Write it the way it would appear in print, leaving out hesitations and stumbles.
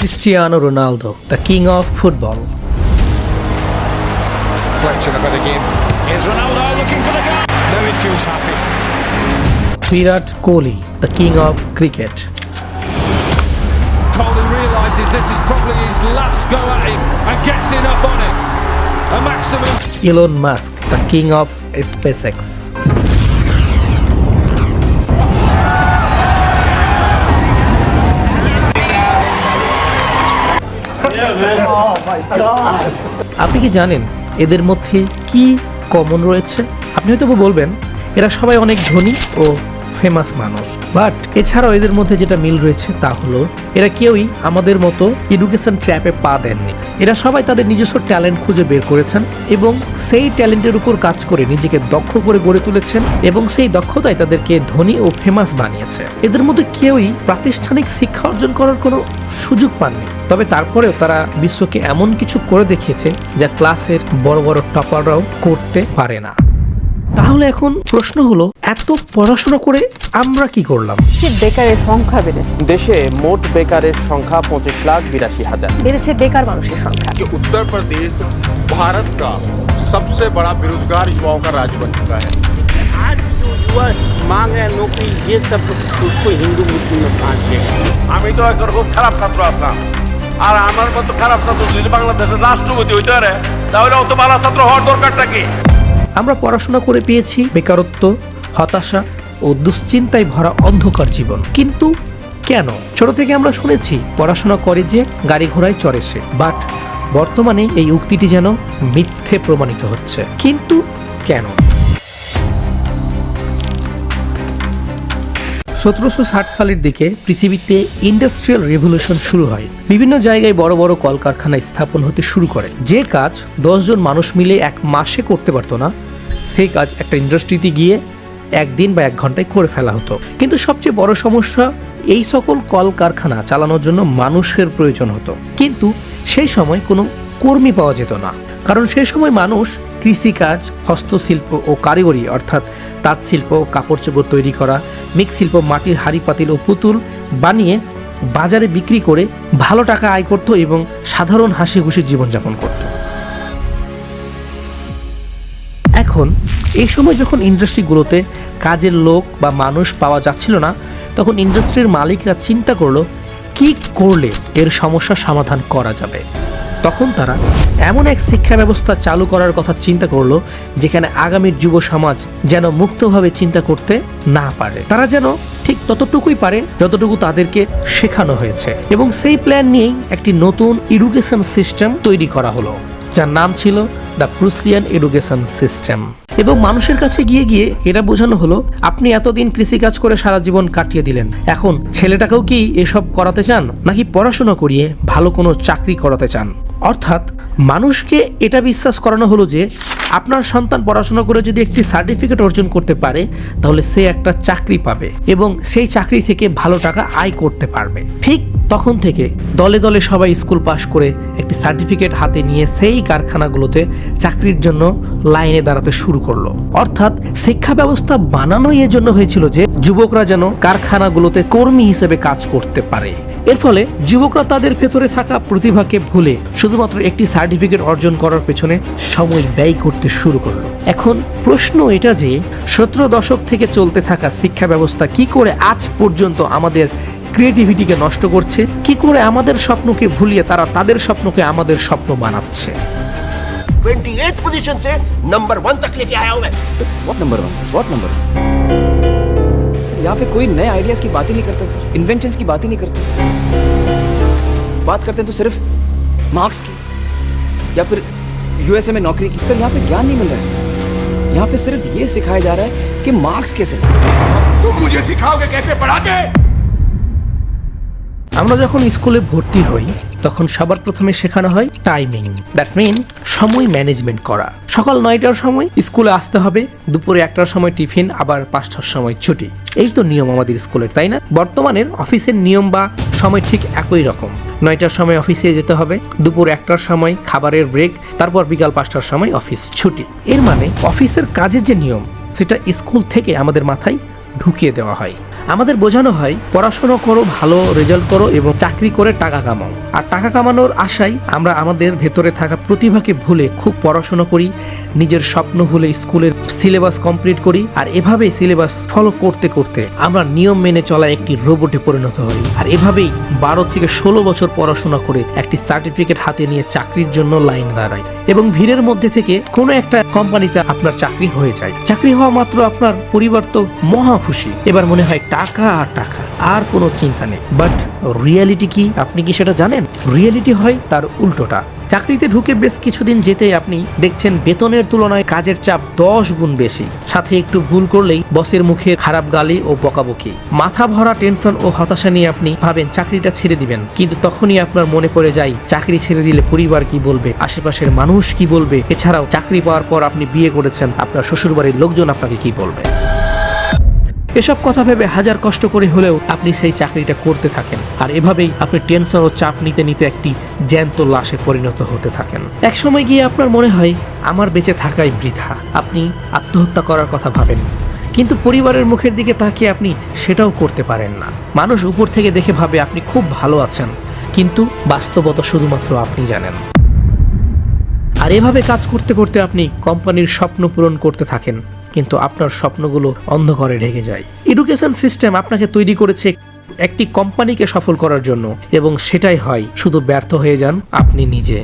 Cristiano Ronaldo, the king of football. Reflection of it again. Here's Ronaldo looking for the goal. Now he feels happy. Virat Kohli, the king of cricket. Kohli realises this is probably his last go at him and gets in up on it. A maximum. Elon Musk, the king of SpaceX. আপনি কি জানেন এদের মধ্যে কি common রয়েছে? আপনি হয়তো বলবেন এরা সবাই অনেক ধনী ও ফেমাস মানুষ, বাট এছাড়াও এদের মধ্যে যেটা মিল রয়েছে তা হলো এরা কেউই আমাদের মতো এডুকেশন ট্র্যাপে পা দেননি। এরা সবাই তাদের নিজস্ব ট্যালেন্ট খুঁজে বের করেছেন এবং সেই ট্যালেন্টের উপর কাজ করে নিজেকে দক্ষ করে গড়ে তুলেছেন এবং সেই দক্ষতাই তাদেরকে ধনী ও ফেমাস বানিয়েছে। এদের মধ্যে কেউই প্রাতিষ্ঠানিক শিক্ষা অর্জন করার কোনো সুযোগ পাননি, তবে তারপরেও তারা বিশ্বকে এমন কিছু করে দেখিয়েছে যা ক্লাসের বড় বড় টপাররাও করতে পারে না। তাহলে এখন প্রশ্ন হলো, এত পড়াশোনা করে আমরা কি করলাম? বেকারের সংখ্যা বেড়েছে। দেশে মোট বেকারের সংখ্যা 25,82,000 বেড়েছে বেকার মানুষের সংখ্যা। उत्तर प्रदेश भारत का सबसे बड़ा बेरोजगार युवाओं का राज्य बन चुका है। आज जो युवा मांग है नौकरी, ये सब उसको हिंदू मुस्लिम में बांट देगा। আমি তো একবার খুব খারাপ ছাত্র আসলাম, আর আমার মতো খারাপ ছাত্র যদি বাংলাদেশের রাষ্ট্রপতি হইতে পারে তাহলে অত ভালো ছাত্র হওয়ার দরকারটা কি? আমরা পড়াশোনা করে পেয়েছি বেকারত্ব, হতাশা ও দুশ্চিন্তায় ভরা অন্ধকার জীবন। কিন্তু কেন? ছোট থেকে আমরা শুনেছি পড়াশোনা করে যে গাড়ি ঘোড়ায় চড়ে সে, বাট বর্তমানে এই উক্তিটি যেন মিথ্যে প্রমাণিত হচ্ছে। কিন্তু কেন? 1760 সালের দিকে পৃথিবীতে ইন্ডাস্ট্রিয়াল রেভলিউশন শুরু হয়। বিভিন্ন জায়গায় বড় বড় কলকারখানা স্থাপন হতে শুরু করে। যে কাজ 10 জন মানুষ মিলে এক মাসে করতে পারতো না, সেই কাজ একটা ইন্ডাস্ট্রিতে গিয়ে একদিন বা 1 ঘন্টায় করে ফেলা হতো। কিন্তু সবচেয়ে বড় সমস্যা, এই সকল কলকারখানা চালানোর জন্য মানুষের প্রয়োজন হতো, কিন্তু সেই সময় কোনো কর্মী পাওয়া যেত না। কারণ সেই সময় মানুষ কৃষিকাজ, হস্তশিল্প ও কারিগরি অর্থাৎ তাঁত শিল্প, কাপড় চোপড় তৈরি করা, মৃৎশিল্প, মাটির হাঁড়ি পাতিল ও পুতুল বানিয়ে বাজারে বিক্রি করে ভালো টাকা আয় করত এবং সাধারণ হাসি খুশি জীবনযাপন করত। এখন এই সময় যখন ইন্ডাস্ট্রিগুলোতে কাজের লোক বা মানুষ পাওয়া যাচ্ছিল না, তখন ইন্ডাস্ট্রির মালিকরা চিন্তা করলো কি করলে এর সমস্যার সমাধান করা যাবে। তখন তারা এমন এক শিক্ষা ব্যবস্থা চালু করার কথা চিন্তা করলো যেখানে আগামীর যুব সমাজ যেন মুক্তভাবে চিন্তা করতে না পারে। তারা যেন ঠিক ততটুকুই পারে যতটুকু তাদেরকে শেখানো হয়েছে, এবং সেই প্ল্যান নিয়েই একটি নতুন এডুকেশন সিস্টেম তৈরি করা হলো, যার নাম ছিল দ্য প্রুসিয়ান এডুকেশন সিস্টেম। এবং মানুষের কাছে গিয়ে গিয়ে এটা বোঝানো হলো, আপনি এতদিন কৃষিকাজ করে সারা জীবন কাটিয়ে দিলেন, এখন ছেলেটাকেও কি এসব করাতে চান, নাকি পড়াশোনা করিয়ে ভালো কোনো চাকরি করাতে চান? অর্থাৎ মানুষকে এটা বিশ্বাস করানো হলো যে আপনার সন্তান পড়াশোনা করে যদি একটি সার্টিফিকেট অর্জন করতে পারে তাহলে সে একটা চাকরি পাবে এবং সেই চাকরি থেকে ভালো টাকা আয় করতে পারবে। ঠিক তখন থেকে দলে দলে সবাই স্কুল পাশ করে একটি সার্টিফিকেট হাতে নিয়ে সেই কারখানাগুলোতে চাকরির জন্য লাইনে দাঁড়াতে শুরু করলো। অর্থাৎ শিক্ষা ব্যবস্থা বানানোই এর জন্য হয়েছিল যে যুবকরা যেন কারখানাগুলোতে কর্মী হিসেবে কাজ করতে পারে। এর ফলে যুবকরা তাদের ভেতরে থাকা প্রতিভাকে ভুলে শুধুমাত্র একটি সার্টিফিকেট অর্জন করার পেছনে সময় ব্যয় করতে শুরু করলো। এখন প্রশ্ন এটা যে 17 দশক থেকে চলতে থাকা শিক্ষা ব্যবস্থা কি করে আজ পর্যন্ত আমাদের ক্রিয়েটিভিটিকে নষ্ট করছে, কি করে আমাদের স্বপ্নকে ভুলিয়ে তারা তাদের স্বপ্নকে আমাদের স্বপ্ন বানাচ্ছে। 28th पोजीशन से नंबर 1 तक लेके आया हूं मैं। Sir what number 1 sir, what number? Sir यहाँ पे कोई नए आइडियाज की बात ही नहीं करता सर, इन्वेंशंस की बात ही नहीं करते। बात करते हैं तो सिर्फ मार्क्स की या फिर यूएसए में नौकरी की। सर यहाँ पे ज्ञान नहीं मिल रहा है सर, यहाँ पे सिर्फ ये सिखाया जा रहा है कि मार्क्स कैसे। तुम मुझे सिखाओगे कैसे पढ़ाते? আমরা যখন স্কুলে ভর্তি হই তখন সবার প্রথমে শেখানো হয় টাইমিং, দ্যাটস মিন সময় ম্যানেজমেন্ট করা। সকাল 9টার সময় স্কুলে আসতে হবে, দুপুরে 1টার সময় টিফিন, আবার 5টার সময় ছুটি। এই তো নিয়ম আমাদের স্কুলের, তাই না? বর্তমানের অফিসের নিয়ম বা সময় ঠিক একই রকম। 9টার সময় অফিসে যেতে হবে, দুপুর 1টার সময় খাবারের ব্রেক, তারপর বিকাল 5টার সময় অফিস ছুটি। এর মানে অফিসের কাজের যে নিয়ম সেটা স্কুল থেকে আমাদের মাথায় ঢুকিয়ে দেওয়া হয়। আমাদের বোঝানো হয় পড়াশোনা করো, ভালো রেজাল্ট করো এবং চাকরি করে টাকা কামাও। আর টাকা কামানোর আশায় আমরা আমাদের ভেতরে থাকা প্রতিভাকে ভুলে খুব পড়াশোনা করি, নিজের স্বপ্ন ভুলে স্কুলের সিলেবাস কমপ্লিট করি, আর এভাবেই সিলেবাস ফলো করতে করতে আমরা নিয়ম মেনে চলা একটি রোবটে পরিণত হই। আর এভাবেই 12 থেকে 16 বছর পড়াশোনা করে একটি সার্টিফিকেট হাতে নিয়ে চাকরির জন্য লাইন দাঁড়ায় এবং ভিড়ের মধ্যে থেকে কোনো একটা কোম্পানিতে আপনার চাকরি হয়ে যায়। চাকরি হওয়া মাত্র আপনার পরিবার তো মহা খুশি, এবার মনে হয় টাকা আর টাকা, আর কোনো চিন্তা নেই। বাট রিয়ালিটি কি, আপনি কি সেটা জানেন? রিয়ালিটি হয় তার উল্টোটা। চাকরিতে ঢুকে বেশ কিছুদিন যেতে আপনি দেখছেন বেতনের তুলনায় কাজের চাপ 10 গুণ বেশি, সাথে একটু ভুল করলেই বসের মুখে খারাপ গালি ও বকাবকি, মাথা ভরা টেনশন ও হতাশা নিয়ে আপনি ভাবেন চাকরিটা ছেড়ে দিবেন। কিন্তু তখনই আপনার মনে পড়ে যায় চাকরি ছেড়ে দিলে পরিবার কি বলবে, আশেপাশের মানুষ কি বলবে, এছাড়াও চাকরি পাওয়ার পর আপনি বিয়ে করেছেন, আপনার শ্বশুরবাড়ির লোকজন আপনাকে কি বলবে। এসব কথা ভেবে হাজার কষ্ট করে হলেও আপনি সেই চাকরিটা করতে থাকেন, আর এভাবেই আপনি টেনশন ও চাপ নিতে নিতে একটি জ্যান্ত লাশে পরিণত হতে থাকেন। এক সময় গিয়ে আপনার মনে হয় আমার বেঁচে থাকাই বৃথা, আপনি আত্মহত্যা করার কথা ভাবেন, কিন্তু পরিবারের মুখের দিকে তাকিয়ে আপনি সেটাও করতে পারেন না। মানুষ উপর থেকে দেখে ভাবে আপনি খুব ভালো আছেন, কিন্তু বাস্তবতা শুধুমাত্র আপনি জানেন। আর এভাবে কাজ করতে করতে আপনি কোম্পানির স্বপ্ন পূরণ করতে থাকেন, কিন্তু আপনার স্বপ্নগুলো অন্ধকারে ঢেকে যায়। এডুকেশন সিস্টেম আপনাকে তৈরি করেছে একটি কোম্পানিকে সফল করার জন্য, এবং সেটাই হয়, শুধু ব্যর্থ হয়ে যান আপনি নিজে।